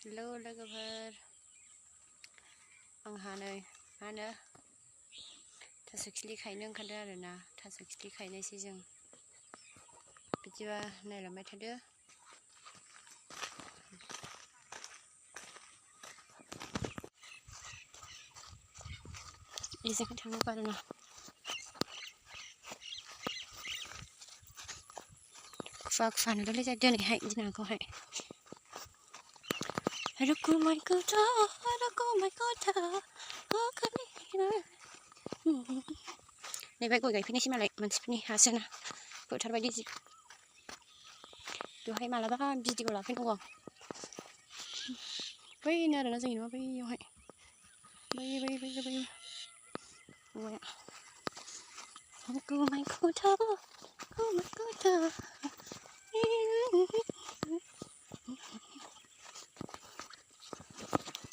lwgwwr angha नै मा होनो थास' खिलि खायनो ओंखारदों आरोना थास' खिलि खायनोसै जों बिदिबा नायलांबाय थादो इजों थांनांगौ आरोना खुवा खुवा नुदोंलै जाय दिनैहाय दिनाखौहाय नैबे गय गायफैनायसै मालाय मानसिफोरनि हासोना फोथार बायदि जि बेवहाय मालाबा भिडिअ लाफैनांगौ आं बैनो आरोना जोंनि न'आ बैयावहाय बै औवाया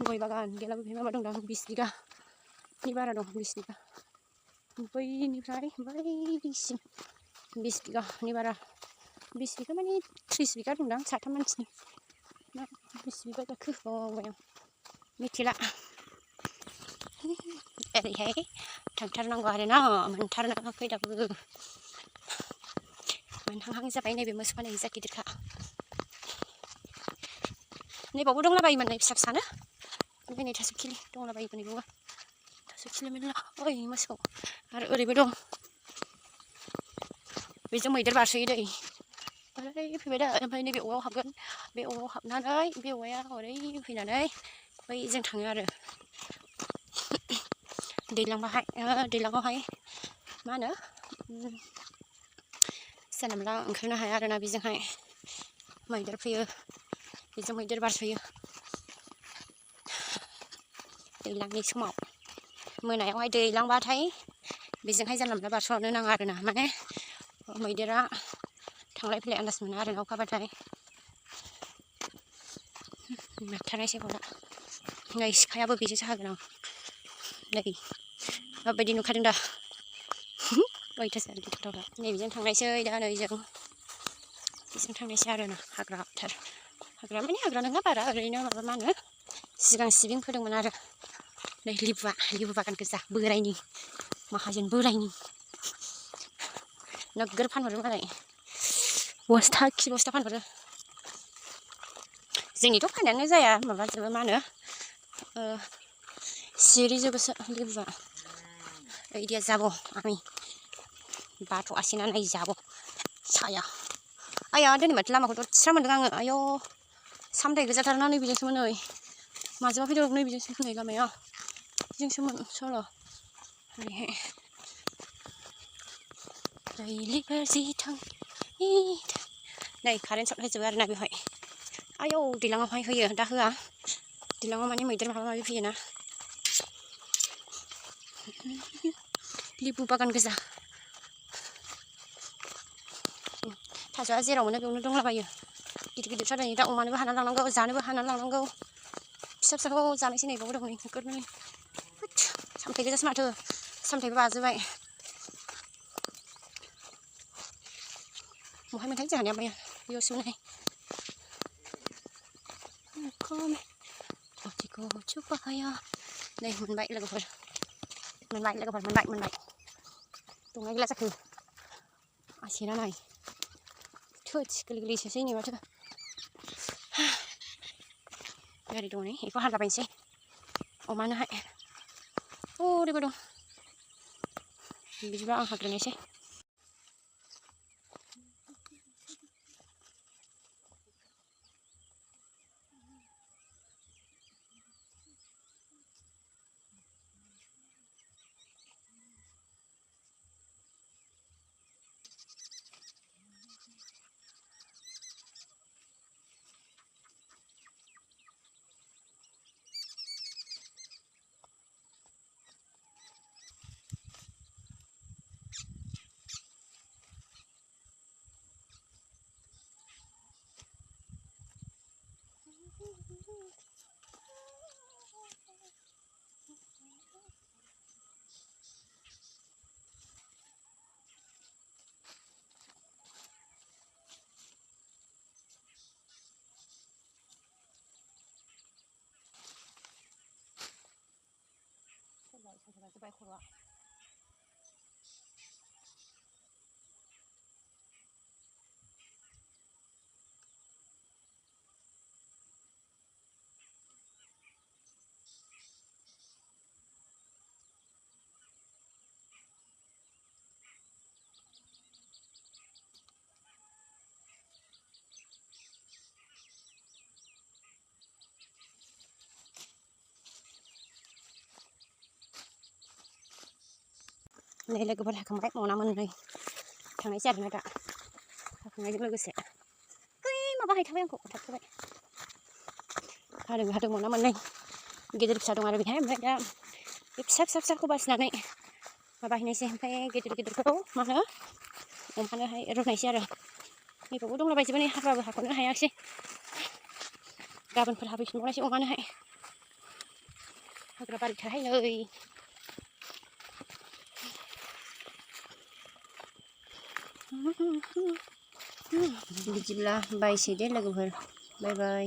गय बागान गैलाबो बे माबा दं दां 20 बिगानि बारा दं 20 बिगा बैनिफ्राय बैसिम 20 बिगानि बारा 20 बिगा माने 30 बिगा दंदां साथाम मानसिनि ना 20 बिगा जाखो बावबाय आं मिथिला ओरैहाय थांथारनांगौ आरोना मोनथाराखै दाबो मोनहांहां जाबाय नैबे मोसौ खानाय जा गिदिरखा नैबावबो दंलाबायोमोन नै फिसा फिसानो ओमफ्राय नै थास' खिलि दंलाबायोमोन नैबावबो थास' खिलि मेरला ओइ मोसौ आरो ओरैबो दं बेजों मैदेर बारसोयो दै ओरै फैबाय दा ओमफ्राय नैबे औवायाव हाबगोन बे औवायाव हाबनानै बे औवाया ओरै फैनानै बैजों थाङो आरो दैज्लाङावहाय मा होनो जानला मोनला ओंखारनो हाया आरोना बेजोंहाय मैदेर फैयो बेजों मैदेर बारसोयो दैज्लांनि समाव मोनायावहाय दैज्लांबाथाय बेजोंहाय जानला मोनला बारस'नो नाङा आरोना माने मैदेरा थांलाय फैलाय आन्दाज मोना आरोना अखा हाबाथाय नारथारनायसै गला नै सिखायाबो बेजोंसो हागोन आं नै माबायदि नुखादों दा अयथासार गिथावथाव नैबेजों थांनायसै दा नै जों बेजों थांनायसै आरोना हाग्राथार हाग्रा माने हाग्रा नङा बारा ओरैनो माबा मा होनो सिगां सिबिं फोदोंमोन आरो नै लेबु बागान गोजा बोरायनि माहाजोन बोरायनि नोगोर फानहरो मालाय बस्था खि बस्था फानहरो जोंनिथ' फाननायानो जाया माबाजोबो मा होनो सिरिजोबोसो लेबुआ ओइदिया যাব আমি बाथ'आसैना नै যাব साया आया दिनै माथो लामाखौ दस्रा मोनदों आङो आयौ सामथाइ गोजाथारना नैबेजोंसोमोन नै माजोंबा फैदों नैबेजोंसो फैनाय लामाया बेजोंसोमोन सल' ओरैहाय नै कारेन्ट सट होजोबो आरोना बेवहाय आयौ दैज्लाङावहाय होयो दा होआ दैज्लाङाव माने मैदेर माबा माबि फैयोना लेबु बागान गोजा थास'आ जेराव मोनो बेयावनो दंलाबायो गिदिर गिदिर सादायो दा अमानोबो हाना लांनांगौ जानोबो हाना लांनांगौ फिसा फिसाखौ जानोसै नै बावबो दं नै नोगोरनो सामथाइ गोजासो माथो सामथाइबो बाजोबबाय बहाय मोनथाय जोंहानिया मैया बेयावसो मोनहाय नै मोनबाय लोगोफोर मोनबाय दंना गैला जाखो आसेरा नाय थोस गोरलैसोसै नै माथो गारि दं नै बेखौ हालाबायनोसै अमानोहाय ओरैबो दं बिदिबा आं हाग्रोनोसै सानसेबा जोब्बाय खर'आ नै लोगोफोर हाखांबाय मना मोननै थांनायसै आरोना दा हाखांनायजों लोगोसे माबा हायखाबाय आंखौ थाबथाबाय हादों मना मोननै गेदेर फिसा दं आरो बेहाय ओमफ्राय दा बे फिसा फिसाखौ बासिनानै माबाहैनायसै ओमफ्राय गेदेरखौ मा होनो अमानोहाय रुनायसै आरो नैबावबो दंलाबायजोबो नै हाबाबो हाख'नो हायाखिसै गाबोनफोर हाफैफिनबावनायसै अमानोहाय हाग्रा बारिथारहाय नै बिदिब्ला बायसै दे लोगोफोर बाय बाय